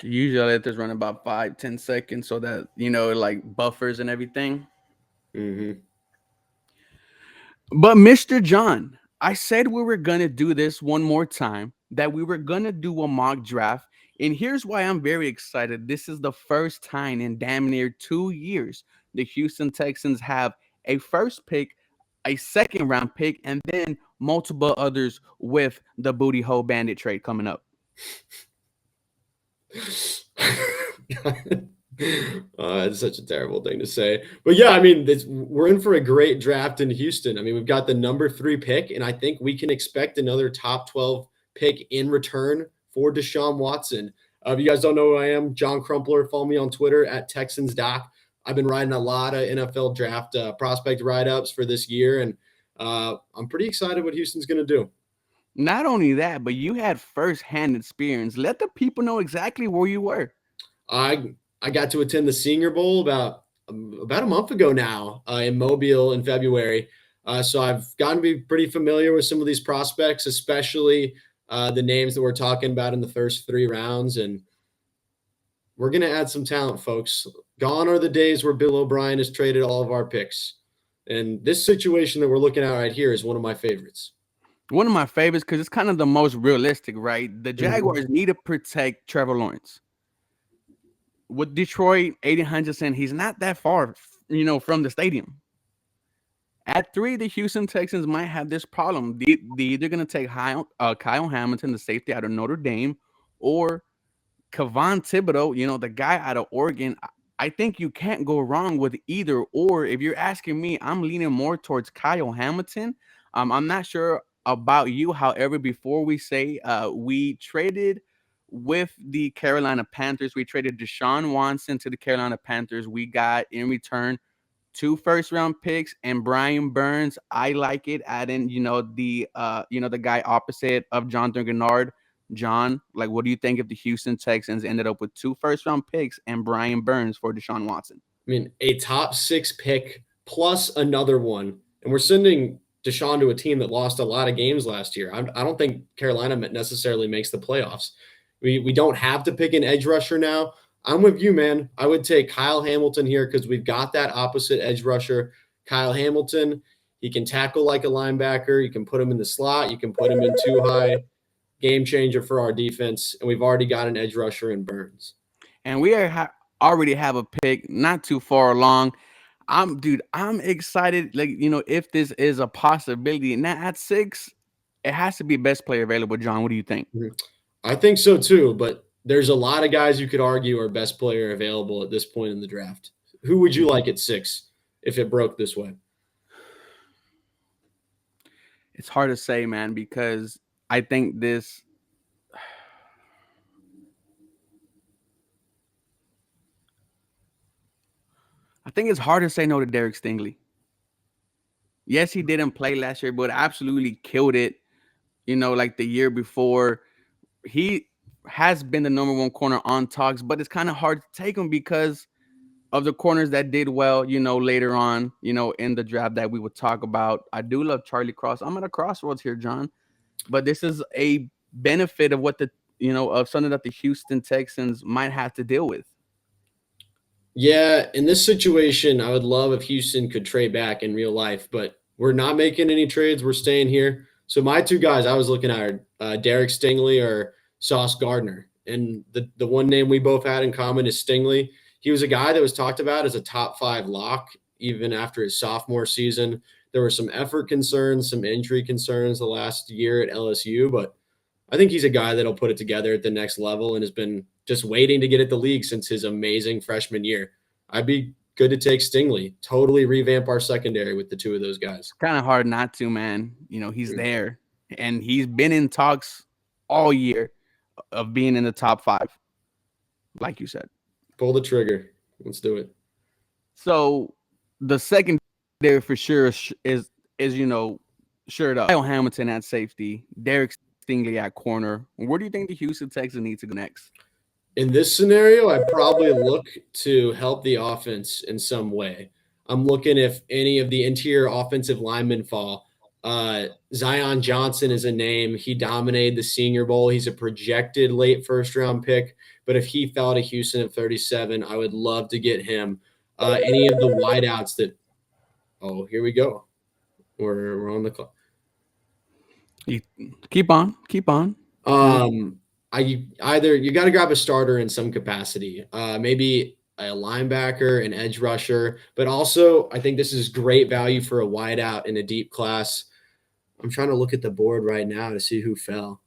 Usually I let this run about 5-10 seconds so that like buffers and everything. Mm-hmm. But Mr. John, I said we were gonna do this one more time, that we were gonna do a mock draft. And here's why I'm very excited. This is the first time in damn near 2 years the Houston Texans have a first pick, a second round pick, and then multiple others with the booty hole bandit trade coming up. It's such a terrible thing to say, but yeah, I mean, we're in for a great draft in Houston. I mean, we've got the number 3 pick, and I think we can expect another top 12 pick in return for Deshaun Watson. If you guys don't know who I am, John Crumpler. Follow me on Twitter at Texans Doc. I've been writing a lot of NFL draft prospect write-ups for this year, and I'm pretty excited what Houston's going to do. Not only that, but you had first-hand experience. Let the people know exactly where you were. I got to attend the Senior Bowl about a month ago now in Mobile in February. So I've gotten to be pretty familiar with some of these prospects, especially the names that we're talking about in the first 3 rounds. And we're going to add some talent, folks. Gone are the days where Bill O'Brien has traded all of our picks. And this situation that we're looking at right here is one of my favorites. One of my favorites because it's kind of the most realistic, right? The Jaguars need to protect Trevor Lawrence. With Detroit, Aiden Hutchinson, he's not that far, from the stadium. At 3, the Houston Texans might have this problem. They're either going to take Kyle Hamilton, the safety out of Notre Dame, or Kevon Thibodeau, the guy out of Oregon. I think you can't go wrong with either or. If you're asking me, I'm leaning more towards Kyle Hamilton. I'm not sure about you. However, before we say we traded with the Carolina Panthers, we traded Deshaun Watson to the Carolina Panthers. We got in return 2 first-round picks and Brian Burns. I like it. Adding, the guy opposite of Jonathan Gennard. John, like, what do you think if the Houston Texans ended up with 2 first-round picks and Brian Burns for Deshaun Watson? I mean, a top 6 pick plus another one. And we're sending Deshaun to a team that lost a lot of games last year. I don't think Carolina necessarily makes the playoffs. We don't have to pick an edge rusher now. I'm with you, man. I would take Kyle Hamilton here because we've got that opposite edge rusher. Kyle Hamilton, he can tackle like a linebacker. You can put him in the slot. You can put him in too high. Game changer for our defense. And we've already got an edge rusher in Burns. And we already have a pick not too far along. I'm excited. Like, if this is a possibility. Now at 6, it has to be best player available. John, what do you think? I think so too, but there's a lot of guys you could argue are best player available at this point in the draft. Who would you like at 6 if it broke this way? It's hard to say, man, because I think this. I think it's hard to say no to Derek Stingley. Yes, he didn't play last year, but absolutely killed it. Like the year before. He has been the number 1 corner on talks, but it's kind of hard to take him because of the corners that did well, later on, in the draft that we would talk about. I do love Charlie Cross. I'm at a crossroads here, John, but this is a benefit of of something that the Houston Texans might have to deal with. Yeah, in this situation, I would love if Houston could trade back in real life, but we're not making any trades. We're staying here. So my 2 guys I was looking at are Derek Stingley or Sauce Gardner. And the one name we both had in common is Stingley. He was a guy that was talked about as a top 5 lock even after his sophomore season. There were some effort concerns, some injury concerns the last year at LSU, but I think he's a guy that'll put it together at the next level and has been just waiting to get at the league since his amazing freshman year. I'd be good to take Stingley, totally revamp our secondary with the 2 of those guys. Kind of hard not to, man. He's there and he's been in talks all year of being in the top 5, like you said. Pull the trigger. Let's do it. So the secondary for sure is sure up. Kyle Hamilton at safety, Derek Stingley at corner. Where do you think the Houston Texans need to go next? In this scenario, I'd probably look to help the offense in some way. I'm looking if any of the interior offensive linemen fall. Zion Johnson is a name. He dominated the Senior Bowl. He's a projected late first-round pick. But if he fell to Houston at 37, I would love to get him. Any of the wideouts that – oh, here we go. We're on the clock. You keep on. You got to grab a starter in some capacity. Maybe a linebacker, an edge rusher, but also I think this is great value for a wideout in a deep class. I'm trying to look at the board right now to see who fell.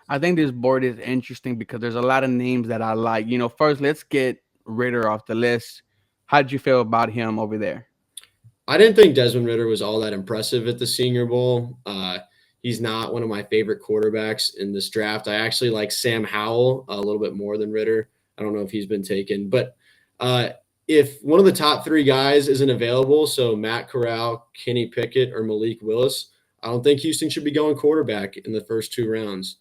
I think this board is interesting because there's a lot of names that I like. First, let's get Ritter off the list. How did you feel about him over there? I didn't think Desmond Ritter was all that impressive at the Senior Bowl. He's not one of my favorite quarterbacks in this draft. I actually like Sam Howell a little bit more than Ritter. I don't know if he's been taken, but if one of the top three guys isn't available, so Matt Corral, Kenny Pickett, or Malik Willis, I don't think Houston should be going quarterback in the first 2 rounds.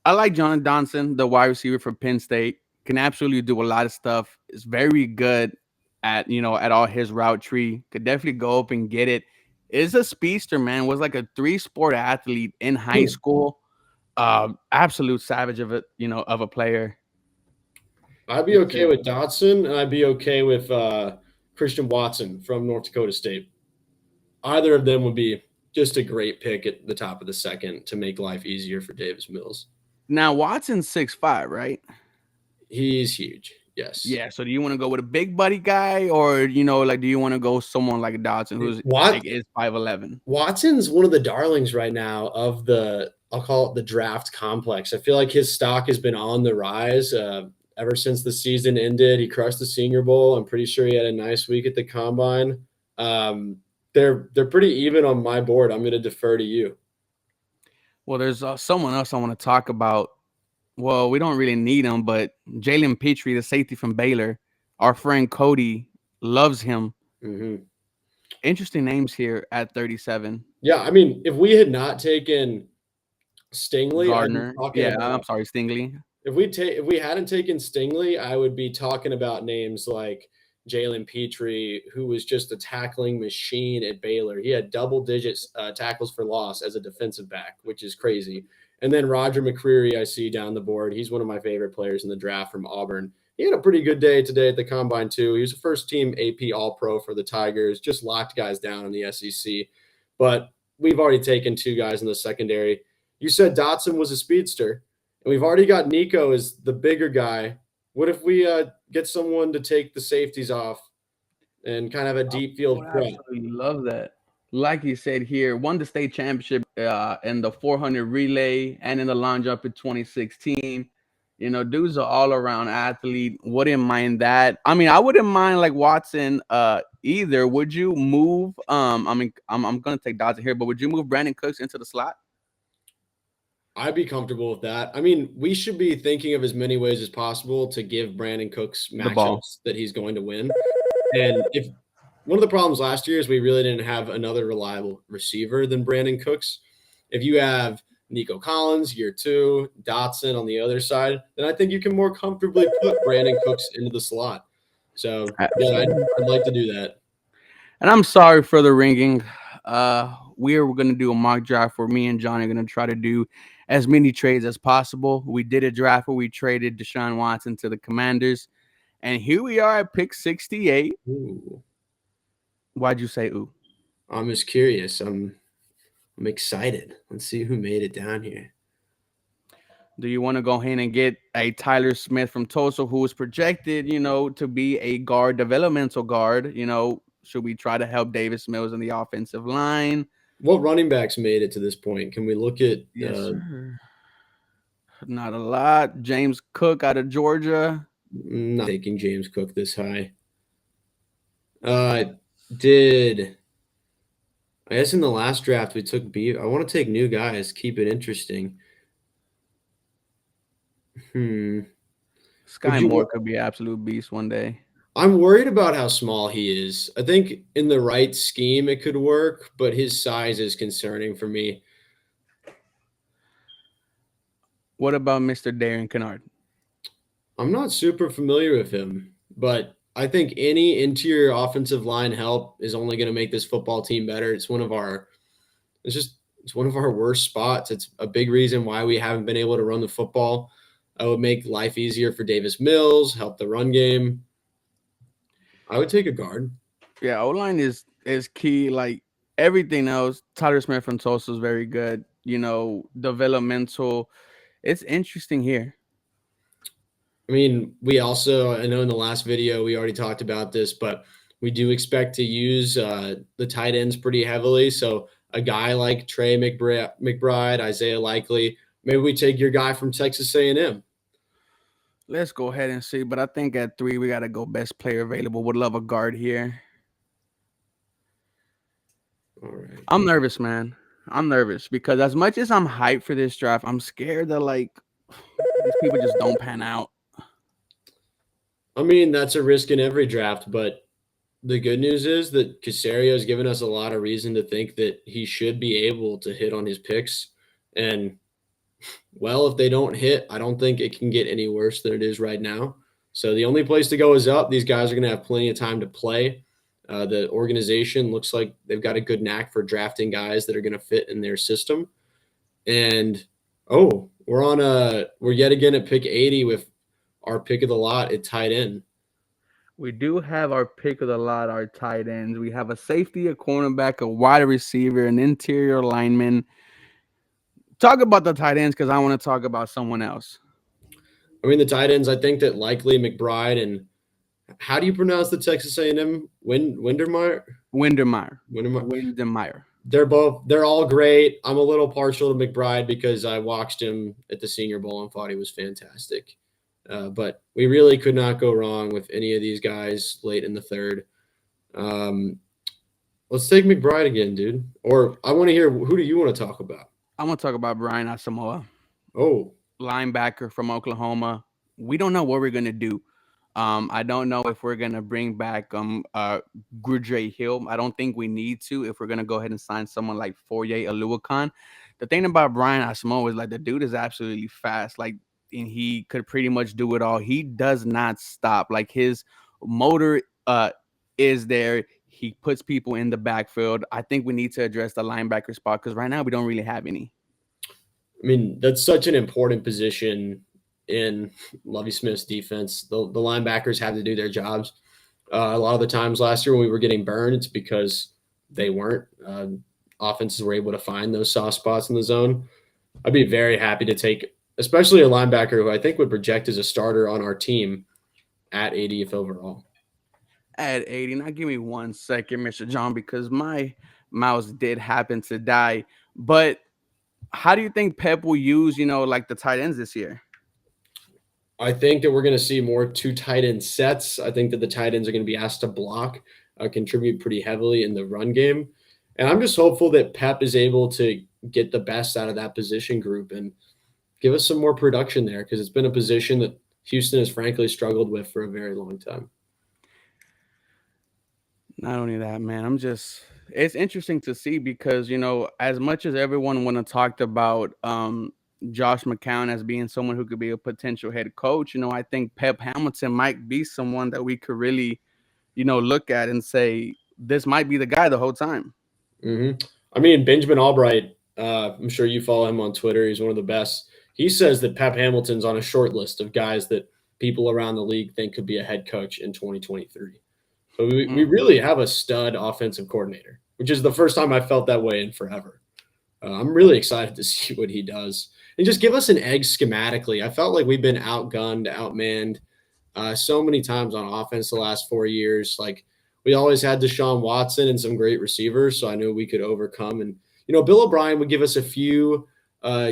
I like John Donson, the wide receiver from Penn State. Can absolutely do a lot of stuff. Is very good at all his route tree. Could definitely go up and get it. Is a speedster, man. Was like a 3-sport athlete in high school. Absolute savage of a player. I'd be okay with Dotson, and I'd be okay with Christian Watson from North Dakota State. Either of them would be just a great pick at the top of the second to make life easier for Davis Mills. Now, Watson's 6'5", right? He's huge. Yes. Yeah. So do you want to go with a big buddy guy, or do you want to go someone like Dodson who's is 5'11"? Watson's one of the darlings right now of I'll call it the draft complex. I feel like his stock has been on the rise ever since the season ended. He crushed the Senior Bowl. I'm pretty sure he had a nice week at the Combine. They're pretty even on my board. I'm going to defer to you. Well, there's someone else I want to talk about. Well, we don't really need him, but Jalen Petrie, the safety from Baylor, our friend Cody loves him. Mm-hmm. Interesting names here at 37. Yeah, I mean, if we had not taken Stingley, Gardner, I'm sorry, Stingley. If we hadn't taken Stingley, I would be talking about names like Jalen Petrie, who was just a tackling machine at Baylor. He had double digits tackles for loss as a defensive back, which is crazy. And then Roger McCreary, I see down the board. He's one of my favorite players in the draft from Auburn. He had a pretty good day today at the Combine, too. He was a first-team AP All-Pro for the Tigers, just locked guys down in the SEC. But we've already taken 2 guys in the secondary. You said Dotson was a speedster, and we've already got Nico as the bigger guy. What if we get someone to take the safeties off and kind of a deep field threat? I absolutely love that. Like you said here, won the state championship in the 400 relay and in the long jump in 2016. Dude's an all-around athlete. Wouldn't mind that. I mean, I wouldn't mind like Watson either. Would you move? I mean, I'm gonna take Dodson here, but would you move Brandon Cooks into the slot? I'd be comfortable with that. I mean, we should be thinking of as many ways as possible to give Brandon Cooks matchups that he's going to win. And if one of the problems last year is we really didn't have another reliable receiver than Brandon Cooks. If you have Nico Collins, year 2, Dotson on the other side, then I think you can more comfortably put Brandon Cooks into the slot. So, yeah, I'd like to do that. And I'm sorry for the ringing. We're going to do a mock draft where me and John are going to try to do as many trades as possible. We did a draft where we traded Deshaun Watson to the Commanders. And here we are at pick 68. Ooh. Why'd you say ooh? I'm just curious. I'm excited. Let's see who made it down here. Do you want to go ahead and get a Tyler Smith from Tulsa, who is projected, to be a guard, developmental guard? Should we try to help Davis Mills in the offensive line? What running backs made it to this point? Can we look at? Yes, sir. Not a lot. James Cook out of Georgia. Not taking James Cook this high. I guess in the last draft we took B. I want to take new guys, keep it interesting. Sky Moore could be an absolute beast one day. I'm worried about how small he is. I think in the right scheme it could work, but his size is concerning for me. What about Mr. Darren Kennard? I'm not super familiar with him, but I think any interior offensive line help is only going to make this football team better. It's one of our it's one of our worst spots. It's a big reason why we haven't been able to run the football. I would make life easier for Davis Mills, help the run game. I would take a guard. Yeah, O line is key. Like everything else, Tyler Smith from Tulsa is very good. Developmental. It's interesting here. I mean, I know in the last video we already talked about this, but we do expect to use the tight ends pretty heavily. So a guy like Trey McBride, Isaiah Likely, maybe we take your guy from Texas A&M. Let's go ahead and see. But I think at 3 we gotta go best player available. Would love a guard here. All right. I'm nervous, man. I'm nervous because as much as I'm hyped for this draft, I'm scared that these people just don't pan out. I mean, that's a risk in every draft, but the good news is that Caserio has given us a lot of reason to think that he should be able to hit on his picks. And, well, if they don't hit, I don't think it can get any worse than it is right now. So the only place to go is up. These guys are going to have plenty of time to play. The organization looks like they've got a good knack for drafting guys that are going to fit in their system. And, we're yet again at pick 80 with our pick of the lot at tight end. We do have our pick of the lot, our tight ends. We have a safety, a cornerback, a wide receiver, an interior lineman. Talk about the tight ends because I want to talk about someone else. I mean, the tight ends, I think that Likely, McBride, and how do you pronounce the Texas A&M? Windermeyer? Windermeyer. They're all great. I'm a little partial to McBride because I watched him at the Senior Bowl and thought he was fantastic. But we really could not go wrong with any of these guys late in the third. Let's take McBride again, dude. Or I want to hear, who do you want to talk about? I want to talk about Brian Asamoah. Oh, linebacker from Oklahoma. We don't know what we're gonna do. I don't know if we're gonna bring back Gudre Hill. I don't think we need to if we're gonna go ahead and sign someone like Foye Aluakan. The thing about Brian Asamoah is the dude is absolutely fast. And he could pretty much do it all. He does not stop. His motor is there. He puts people in the backfield. I think we need to address the linebacker spot because right now we don't really have any. I mean, that's such an important position in Lovie Smith's defense. The linebackers have to do their jobs. A lot of the times last year when we were getting burned, it's because they weren't. Offenses were able to find those soft spots in the zone. I'd be very happy to take, especially a linebacker who I think would project as a starter on our team at 80th overall. At 80. Now give me 1 second, Mr. John, because my mouse did happen to die. But how do you think Pep will use, the tight ends this year? I think that we're going to see more 2 tight end sets. I think that the tight ends are going to be asked to block, contribute pretty heavily in the run game. And I'm just hopeful that Pep is able to get the best out of that position group and give us some more production there because it's been a position that Houston has frankly struggled with for a very long time. Not only that, man, it's interesting to see because, as much as everyone want to talk about Josh McCown as being someone who could be a potential head coach, I think Pep Hamilton might be someone that we could really, look at and say, this might be the guy the whole time. Mm-hmm. I mean, Benjamin Albright, I'm sure you follow him on Twitter. He's one of the best. He says that Pep Hamilton's on a short list of guys that people around the league think could be a head coach in 2023. So we really have a stud offensive coordinator, which is the first time I felt that way in forever. I'm really excited to see what he does. And just give us an egg schematically. I felt like we've been outgunned, outmanned so many times on offense the last 4 years. We always had Deshaun Watson and some great receivers, so I knew we could overcome. And, Bill O'Brien would give us a few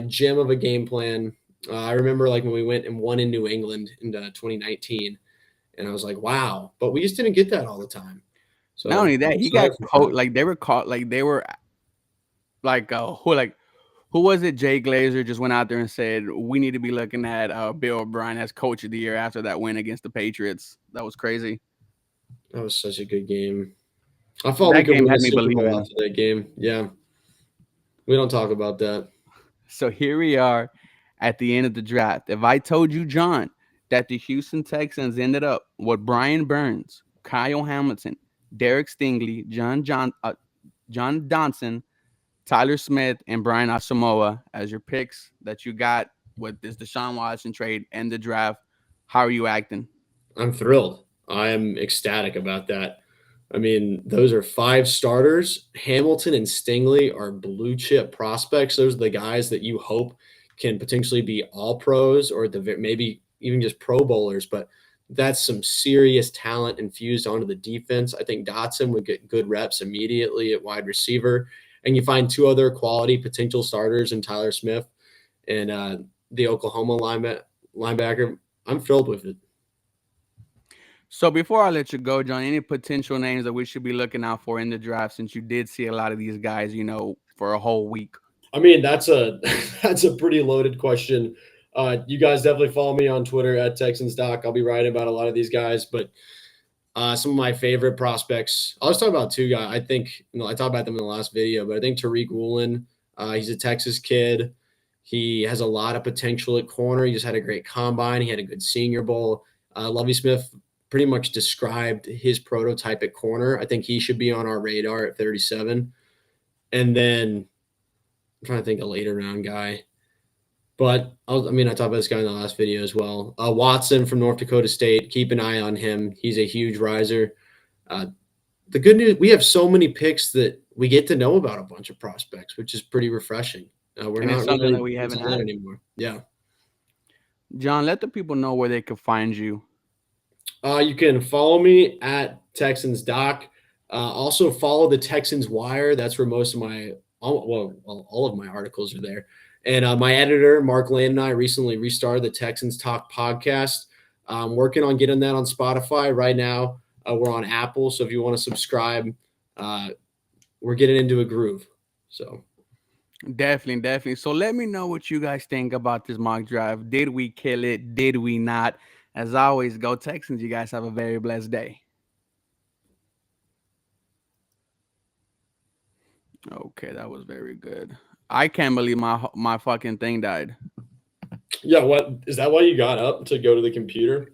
gem of a game plan. I remember when we went and won in New England in 2019. And I was like, wow, but we just didn't get that all the time. So not only that, he got caught. They were caught. Who was it? Jay Glazer just went out there and said, we need to be looking at Bill O'Brien as coach of the year after that win against the Patriots. That was crazy. That was such a good game. I thought we could win the Super Bowl after that game. Yeah. We don't talk about that. So here we are at the end of the draft. If I told you, John, that the Houston Texans ended up with Brian Burns, Kyle Hamilton, Derek Stingley, John Johnson, Tyler Smith and Brian Asamoah as your picks that you got with this Deshaun Watson trade and the draft. How are you acting? I'm thrilled. I am ecstatic about that. I mean, those are 5 starters. Hamilton and Stingley are blue chip prospects. Those are the guys that you hope can potentially be all pros or maybe even just pro bowlers. But that's some serious talent infused onto the defense. I think Dotson would get good reps immediately at wide receiver. And you find 2 other quality potential starters in Tyler Smith and the Oklahoma linebacker. I'm thrilled with it. So before I let you go, John, any potential names that we should be looking out for in the draft since you did see a lot of these guys, for a whole week? I mean, that's a that's a pretty loaded question. You guys definitely follow me on Twitter at Texans Doc. I'll be writing about a lot of these guys, but some of my favorite prospects. I'll just talk about 2 guys. I think I talked about them in the last video, but I think Tariq Woolen. He's a Texas kid. He has a lot of potential at corner. He just had a great combine. He had a good Senior Bowl. Lovie Smith pretty much described his prototype at corner. I think he should be on our radar at 37. And then I'm trying to think a later round guy. But I talked about this guy in the last video as well. Watson from North Dakota State. Keep an eye on him. He's a huge riser. The good news, we have so many picks that we get to know about a bunch of prospects, which is pretty refreshing. We're And not it's something really that we haven't had anymore. Yeah. John, let the people know where they could find you. You can follow me at Texans Doc. Also follow the Texans Wire. That's where most of my all of my articles are there. And my editor, Mark Land, and I recently restarted the Texans Talk podcast. I'm working on getting that on Spotify right now. We're on Apple, so if you want to subscribe, we're getting into a groove. So Definitely. So let me know what you guys think about this mock draft. Did we kill it? Did we not? As always, go Texans. You guys have a very blessed day. Okay, that was very good. I can't believe my fucking thing died. yeah, what is that? Why you got up to go to the computer?